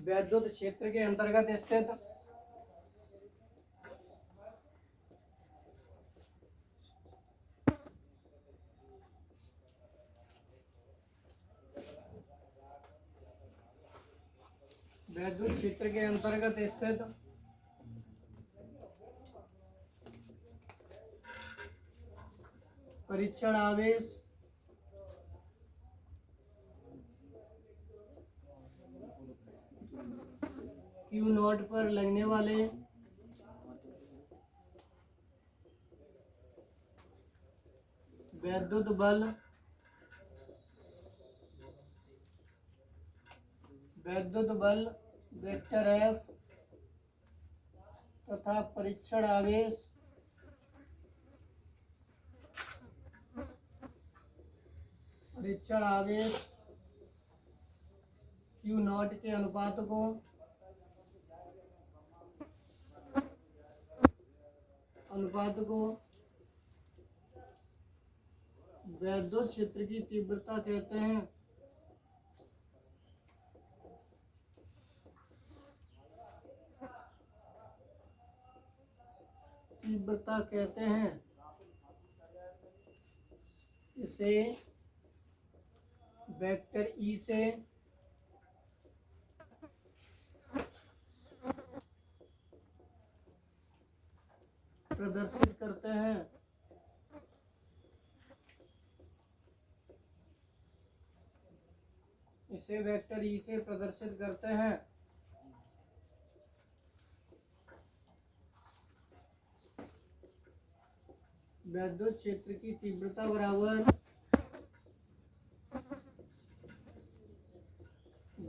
वैद्युत क्षेत्र के अंतर्गत स्थित वैद्युत क्षेत्र के अंतर्गत स्थित परीक्षण आवेश Q नॉट पर लगने वाले वैद्युत बल वेक्टर F तथा परीक्षण आवेश Q नॉट के अनुपात को वैद्युत क्षेत्र की तीव्रता कहते हैं। इसे वेक्टर E से प्रदर्शित करते हैं। वैद्युत क्षेत्र की तीव्रता बराबर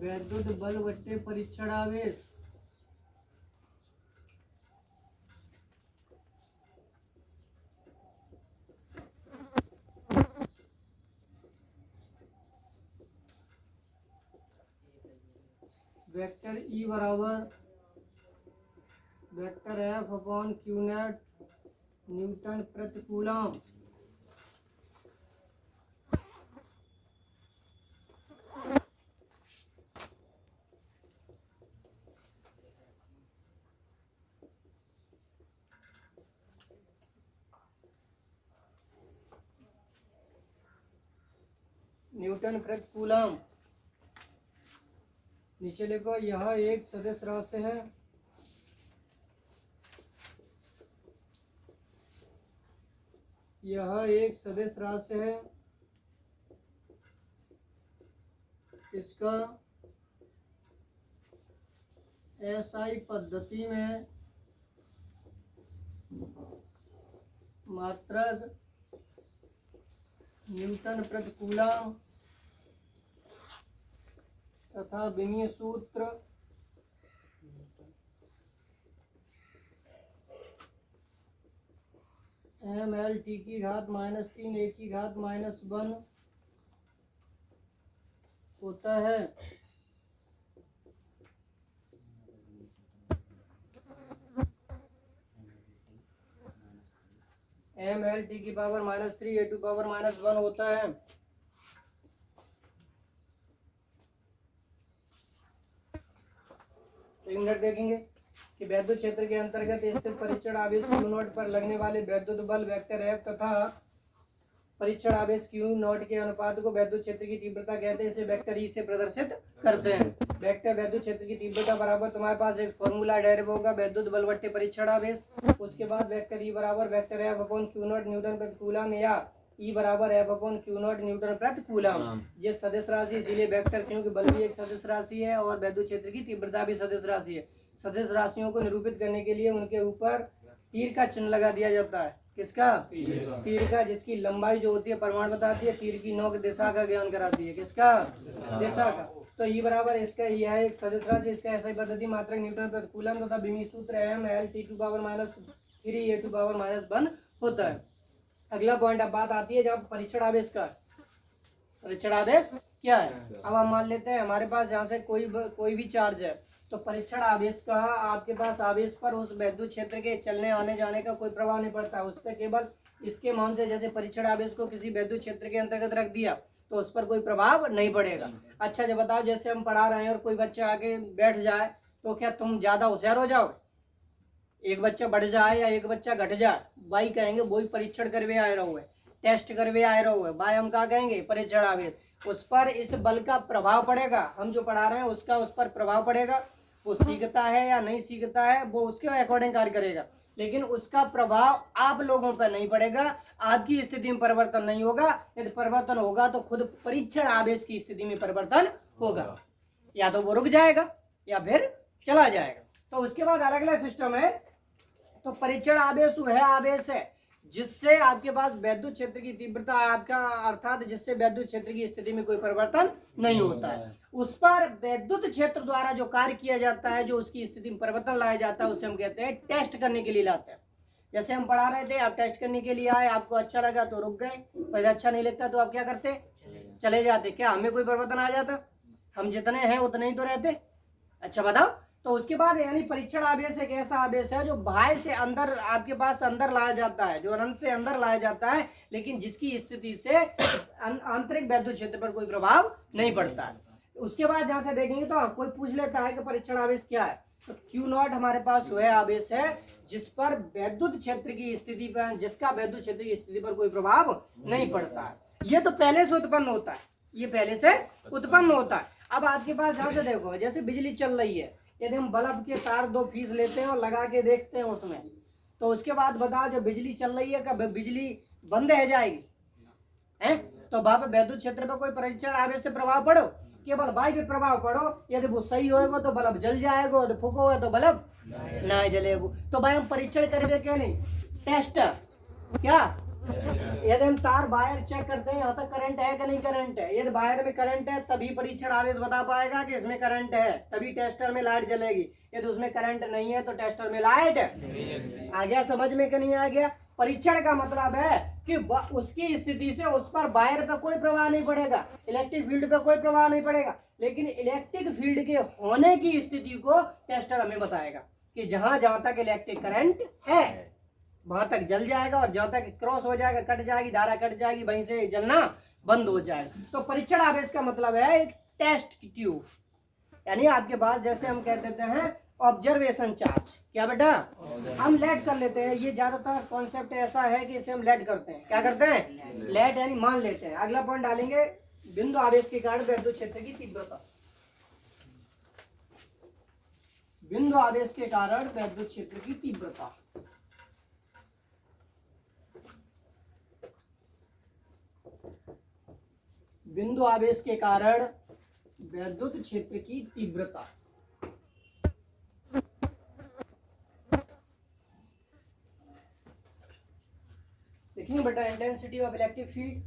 वैद्युत बल बट्टे परीक्षण आवेश। वेक्टर E बराबर vector F upon Q net Newton प्रति कूलम। न्यूटन प्रति कूलम। नीचे लिखो यह एक सदिश राशि है। इसका SI पद्धति में मात्रक न्यूटन प्रति कूलम तथा विमीय सूत्र MLT की घात -3 A की घात -1 होता है। MLT की पावर -3 A टू पावर -1 होता है। एक मिनट देखेंगे कि वैद्युत क्षेत्र के अंतर्गत स्थित परीक्षण आवेश Q नॉट पर लगने वाले वैद्युत बल वेक्टर F तथा परीक्षण आवेश Q नॉट के अनुपात को वैद्युत क्षेत्र की तीव्रता कहते हैं। इसे वेक्टर E से प्रदर्शित करते हैं। वेक्टर वैद्युत क्षेत्र की तीव्रता बराबर तुम्हारे पास एक फॉर्मूला डेरिव होगा वैद्युत बल बट्टे परीक्षण आवेश। उसके बाद वेक्टर E बराबर vector F upon Q not Newton प्रति कूलम या E बराबर F upon Q not Newton प्रति कूलम। ये सदिश राशि इसीलिए वेक्टर क्योंकि बल भी एक सदिश राशि है और वैद्युत क्षेत्र की तीव्रता भी सदिश राशि है। सदिश राशियों को निरूपित करने के लिए उनके ऊपर तीर का चिन्ह लगा दिया जाता है। किसका? तीर का, जिसकी लंबाई जो होती है परिमाण बताती है, तीर की नोक दिशा का ज्ञान कराती है। किसका? दिशा का। तो E बराबर इसका यह है एक सदिश राशि, इसका ऐसा पद्धति मात्रक न्यूटन प्रति कूलम तथा विमीय सूत्र MLT to power -3 A to power -1 होता है। अगला पॉइंट अब बात आती है जब परीक्षण आवेश का। परीक्षण आवेश क्या है? अब हम मान लेते हैं हमारे पास यहाँ से कोई भी चार्ज है, तो परीक्षण आवेश का आपके पास आवेश पर उस वैद्युत क्षेत्र के चलने आने जाने का कोई प्रभाव नहीं पड़ता। उस पर केवल इसके मान से, जैसे परीक्षण आवेश को किसी वैद्युत क्षेत्र के अंतर्गत रख दिया तो उस पर कोई प्रभाव नहीं पड़ेगा। अच्छा जब बताओ, जैसे हम पढ़ा रहे हैं और कोई बच्चा आके बैठ जाए तो क्या तुम ज्यादा होशियार हो जाओगे? एक बच्चा बढ़ जाए या एक बच्चा घट जाए, भाई कहेंगे वही परीक्षण करवे आए रहो है, टेस्ट करवे आए रहो है, भाई हम क्या कहेंगे? परीक्षण आवेश। उस पर इस बल का प्रभाव पड़ेगा, हम जो पढ़ा रहे हैं उसका उस पर प्रभाव पड़ेगा। वो सीखता है या नहीं सीखता है वो उसके अकॉर्डिंग कार्य करेगा, लेकिन उसका प्रभाव आप लोगों पर नहीं पड़ेगा, आपकी स्थिति में परिवर्तन नहीं होगा। यदि परिवर्तन होगा तो खुद परीक्षण आवेश की स्थिति में परिवर्तन होगा, या तो वो रुक जाएगा या फिर चला जाएगा। तो उसके बाद अलग अलग सिस्टम है। तो परीक्षण आवेश वह आवेश है जिससे आपके पास वैद्युत क्षेत्र की तीव्रता आपका अर्थात जिससे वैद्युत क्षेत्र की स्थिति में कोई परिवर्तन नहीं होता है, उस पर वैद्युत क्षेत्र द्वारा जो कार्य किया जाता है, जो उसकी स्थिति में परिवर्तन लाया जाता है, उसे हम कहते हैं टेस्ट करने के लिए लाते हैं। जैसे हम पढ़ा रहे थे, आप टेस्ट करने के लिए आए, आपको अच्छा लगा तो रुक गए, पहले अच्छा नहीं लगता तो आप क्या करते? चले जाते। क्या हमें कोई परिवर्तन आ जाता? हम जितने हैं उतने ही तो रहते। अच्छा बताओ। तो उसके बाद यानी परीक्षण आवेश एक ऐसा आवेश है जो बाह्य से अंदर आपके पास अंदर लाया जाता है, जो अनंत से अंदर लाया जाता है, लेकिन जिसकी स्थिति से आंतरिक वैद्युत क्षेत्र पर कोई प्रभाव नहीं पड़ता है। उसके बाद जहां से देखेंगे तो कोई पूछ लेता है कि परीक्षण आवेश क्या है, तो Q0 हमारे पास वह आवेश है जिस पर वैद्युत क्षेत्र की स्थिति पर जिसका वैद्युत क्षेत्र की स्थिति पर कोई प्रभाव नहीं पड़ता है। ये तो पहले से उत्पन्न होता है, ये पहले से उत्पन्न होता है। अब आपके पास जहां से देखो, जैसे बिजली चल रही है, यदि हम बल्ब के तार 2 पीस लेते हैं और लगा के देखते हैं उसमें, तो उसके बाद बताओ जब बिजली चल रही है कब बिजली बंद है जाएगी है? तो वहां पर वैद्युत क्षेत्र पर कोई परीक्षण आवेश से प्रभाव पड़ो, केवल वायु पे प्रभाव पड़ो। यदि वो सही होएगा तो बल्ब जल जाएगा, यदि फूको है तो बल्ब नहीं जलेगा। तो भाई हम परीक्षण करेंगे क्या? नहीं, टेस्ट क्या? यदि हम तार वायर चेक करते हैं यहाँ तक करंट है कि नहीं करंट है, यदि वायर में करंट है तभी परीक्षण आवेश बता पाएगा कि इसमें करंट है, तभी टेस्टर में लाइट जलेगी। यदि उसमें करंट नहीं है तो टेस्टर में लाइट आ गया। समझ में कि नहीं आ गया? परीक्षण का मतलब है कि उसकी स्थिति से उस पर वायर पे कोई प्रभाव नहीं पड़ेगा, इलेक्ट्रिक फील्ड पे कोई प्रभाव नहीं पड़ेगा, लेकिन इलेक्ट्रिक फील्ड के होने की स्थिति को टेस्टर हमें बताएगा कि जहां जहां तक इलेक्ट्रिक करंट है वहां तक जल जाएगा, और जहां तक क्रॉस हो जाएगा, कट जाएगी, धारा कट जाएगी, वहीं से जलना बंद हो जाएगा। तो परीक्षण आवेश का मतलब है एक टेस्ट ट्यूब, यानी आपके पास जैसे हम कह देते हैं ऑब्जर्वेशन चार्ज। क्या बेटा? हम लेट कर लेते हैं, ये ज्यादातर कॉन्सेप्ट ऐसा है कि इसे हम लेट करते हैं। क्या करते हैं? लेट यानी मान लेते हैं। अगला पॉइंट डालेंगे, बिंदु आवेश के कारण वैद्युत क्षेत्र की तीव्रता। बिंदु आवेश के कारण वैद्युत क्षेत्र की तीव्रता। बिंदु आवेश के कारण वैद्युत क्षेत्र की तीव्रता। देखिए बेटा, intensity of electric field,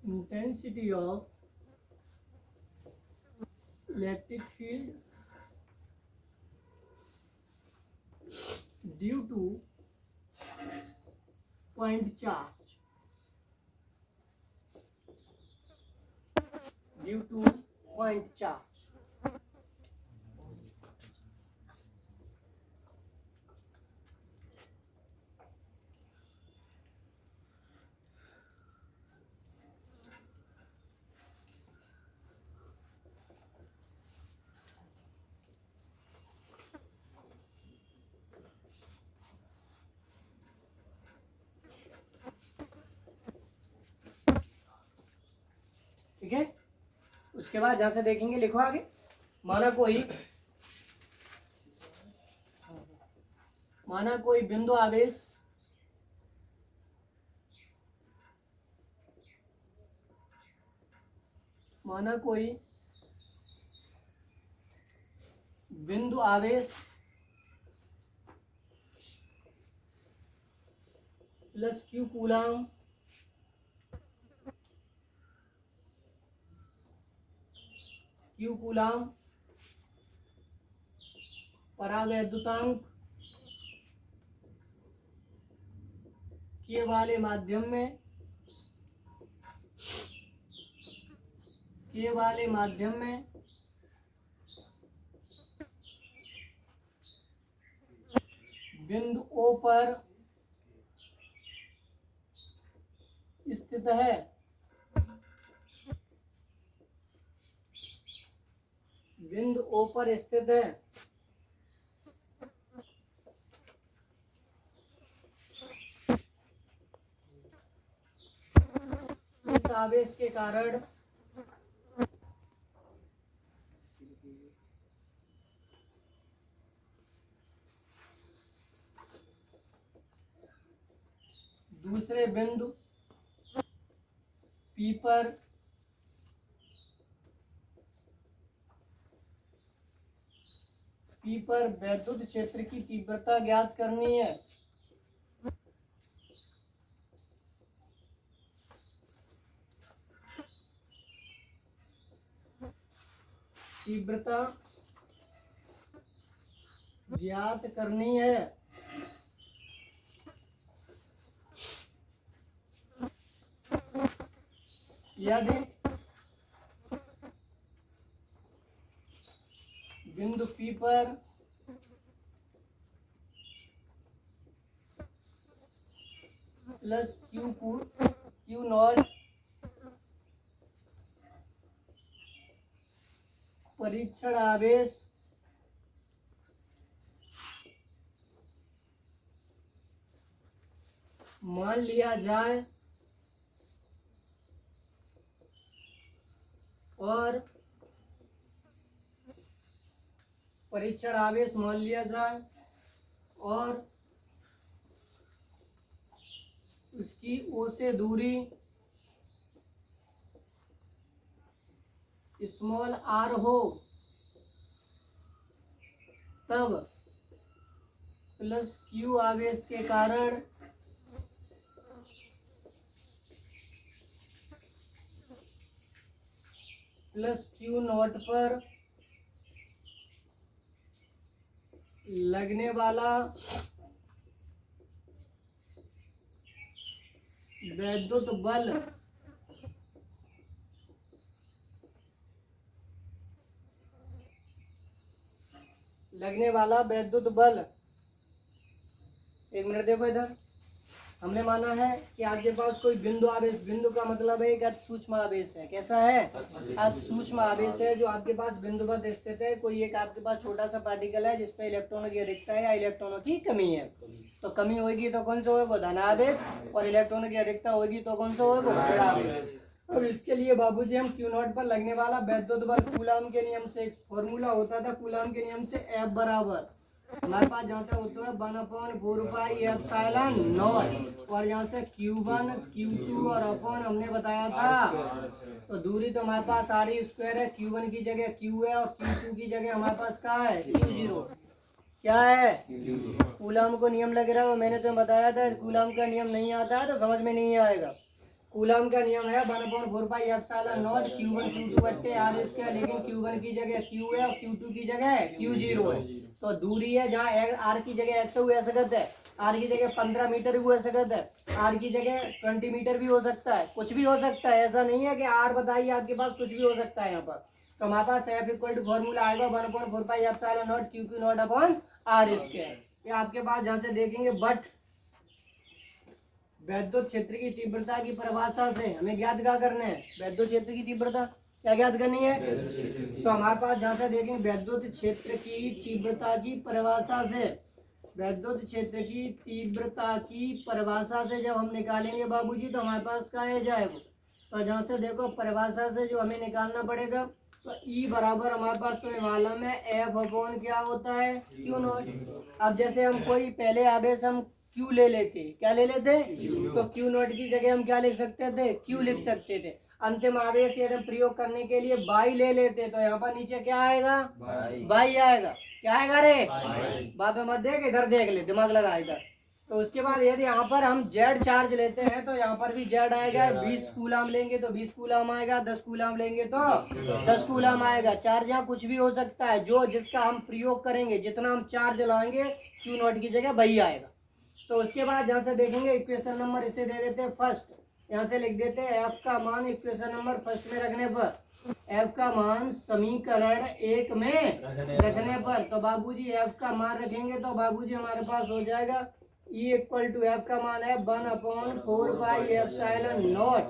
intensity of electric field due two point charge, due two point charge. ठीक है, उसके बाद जहां से देखेंगे लिखो आगे, माना कोई बिंदु आवेश प्लस Q कूलम परावैद्युतांक के वाले माध्यम में बिंदु O पर स्थित है। बिंदु O पर स्थित है। इस आवेश के कारण दूसरे बिंदु P पर वैद्युत क्षेत्र की तीव्रता ज्ञात करनी है। तीव्रता ज्ञात करनी है। यदि बिंदु P पर प्लस क्यू नॉट परीक्षण आवेश मान लिया जाए और परीक्षण आवेश मान लिया जाए और उसकी O से दूरी स्मॉल r हो, तब प्लस Q आवेश के कारण प्लस Q नॉट पर लगने वाला वैद्युत बल एक मिनट देखो इधर। हमने माना है कि आपके पास कोई बिंदु आवेश, बिंदु का मतलब है एक अति सूक्ष्म आवेश है। कैसा है? अति सूक्ष्म आवेश है जो आपके पास बिंदु पर स्थित है। कोई एक आपके पास छोटा सा पार्टिकल है जिसपे इलेक्ट्रॉनों की अधिकता है या इलेक्ट्रॉनों की कमी है। तो कमी होगी तो कौन सा होगा? धन आवेश। और इलेक्ट्रॉनों की अधिकता होगी तो कौन सा होगा? ऋण आवेश। और इसके लिए बाबूजी हम क्यू नॉट पर लगने वाला वैद्युत बल कूलाम के नियम से एक फॉर्मूला होता था। कूलाम के नियम से F बराबर हमारे पास जहाँ तक होता है 1/4πε0 और यहाँ से Q1 Q2 और अपॉन हमने बताया था। तो दूरी तो हमारे पास r² है। Q1 की जगह Q है और Q2 की जगह हमारे पास क्या है? Q0। क्या है? कूलाम को नियम लग रहा है। मैंने तुम्हें बताया था कूलाम का नियम नहीं आता है तो समझ में नहीं आएगा। कूलाम का नियम है 1/4πε0 Q1 Q2 बट्टे r²। लेकिन Q1 की जगह Q है और Q2 की जगह Q0 है। तो दूरी है जहाँ r की जगह x हुआ सकता है, r की जगह 15 मीटर भी हो सकता है, r की जगह 20 मीटर भी हो सकता है, कुछ भी हो सकता है। ऐसा नहीं है कि r बताइए आपके पास कुछ भी हो सकता है यहाँ पर। तो हमारे पास F इक्वल फॉर्मूला आएगा 1/4πε0 Q नॉट अपॉन r²। ये आपके पास जहाँ से देखेंगे बट वैद्युत क्षेत्र की तीव्रता की परिभाषा से हमें ज्ञात क्या करना है? वैद्युत क्षेत्र की तीव्रता क्या ज्ञात करनी है? तो हमारे पास जहाँ से देखेंगे वैद्युत क्षेत्र की तीव्रता की परिभाषा से, वैद्युत क्षेत्र की तीव्रता की परिभाषा से जब हम निकालेंगे बाबूजी तो हमारे पास क्या आ जाएगा? तो जहाँ से देखो परिभाषा से जो हमें निकालना पड़ेगा तो E बराबर हमारे पास तुम्हें मालूम है F अपॉन क्या होता है? Q not. अब जैसे हम कोई पहले आवेश हम Q ले लेते, क्या ले लेते? तो Q नॉट की जगह हम क्या लिख सकते थे? Q लिख सकते थे। अंतिम आवेश यदि हम प्रयोग करने के लिए बाई ले लेते तो यहाँ पर नीचे क्या आएगा? बाई आएगा। क्या आएगा रे? बात में मत देख, इधर देख ले, दिमाग लगा इधर। तो उसके बाद यदि यहाँ पर हम Z चार्ज लेते हैं तो यहाँ पर भी Z आएगा। 20 कूलाम लेंगे तो 20 कूलाम आएगा, 10 कूलाम लेंगे तो 10 कूलाम आएगा। चार्ज यहाँ कुछ भी हो सकता है, जो जिसका हम प्रयोग करेंगे, जितना हम चार्ज लाएंगे Q नॉट की जगह वही आएगा। तो उसके बाद जहाँ से देखेंगे इक्वेशन नंबर इसे दे देते हैं फर्स्ट, यहाँ से लिख देते हैं F का मान इक्वेशन नंबर फर्स्ट में रखने पर एफ का मान समीकरण 1 में रखने पर, तो बाबूजी एफ का मान रखेंगे तो बाबूजी हमारे पास हो जाएगा E इक्वल टू एफ का मान है 1/4 pi epsilon naught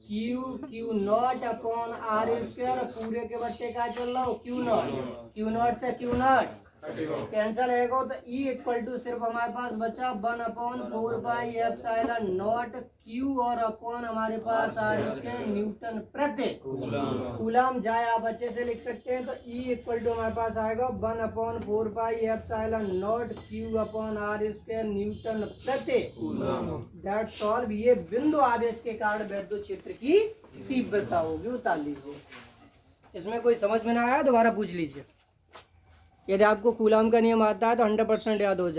Q naught upon R square, पूरे के बट्टे का चल रहा हो क्यू नॉट से क्यू नॉट कैंसिल है तो E इक्वल टू सिर्फ हमारे पास बचा 1/4 पाई एप्सिलॉन नॉट क्यू और अपॉन हमारे पास आर स्क्वायर न्यूटन प्रति कूलम जाए आप अच्छे से लिख सकते हैं। तो E इक्वल टू हमारे पास आएगा 1/4 pi epsilon naught Q upon R square newton प्रति दैट सॉल्व। ये बिंदु आवेश के कारण विद्युत क्षेत्र की तीव्रता होगी। उतार लीजिए, इसमें कोई समझ में ना आया दोबारा पूछ लीजिए। यदि आपको कूलम का नियम आता है तो 100% याद हो जाए।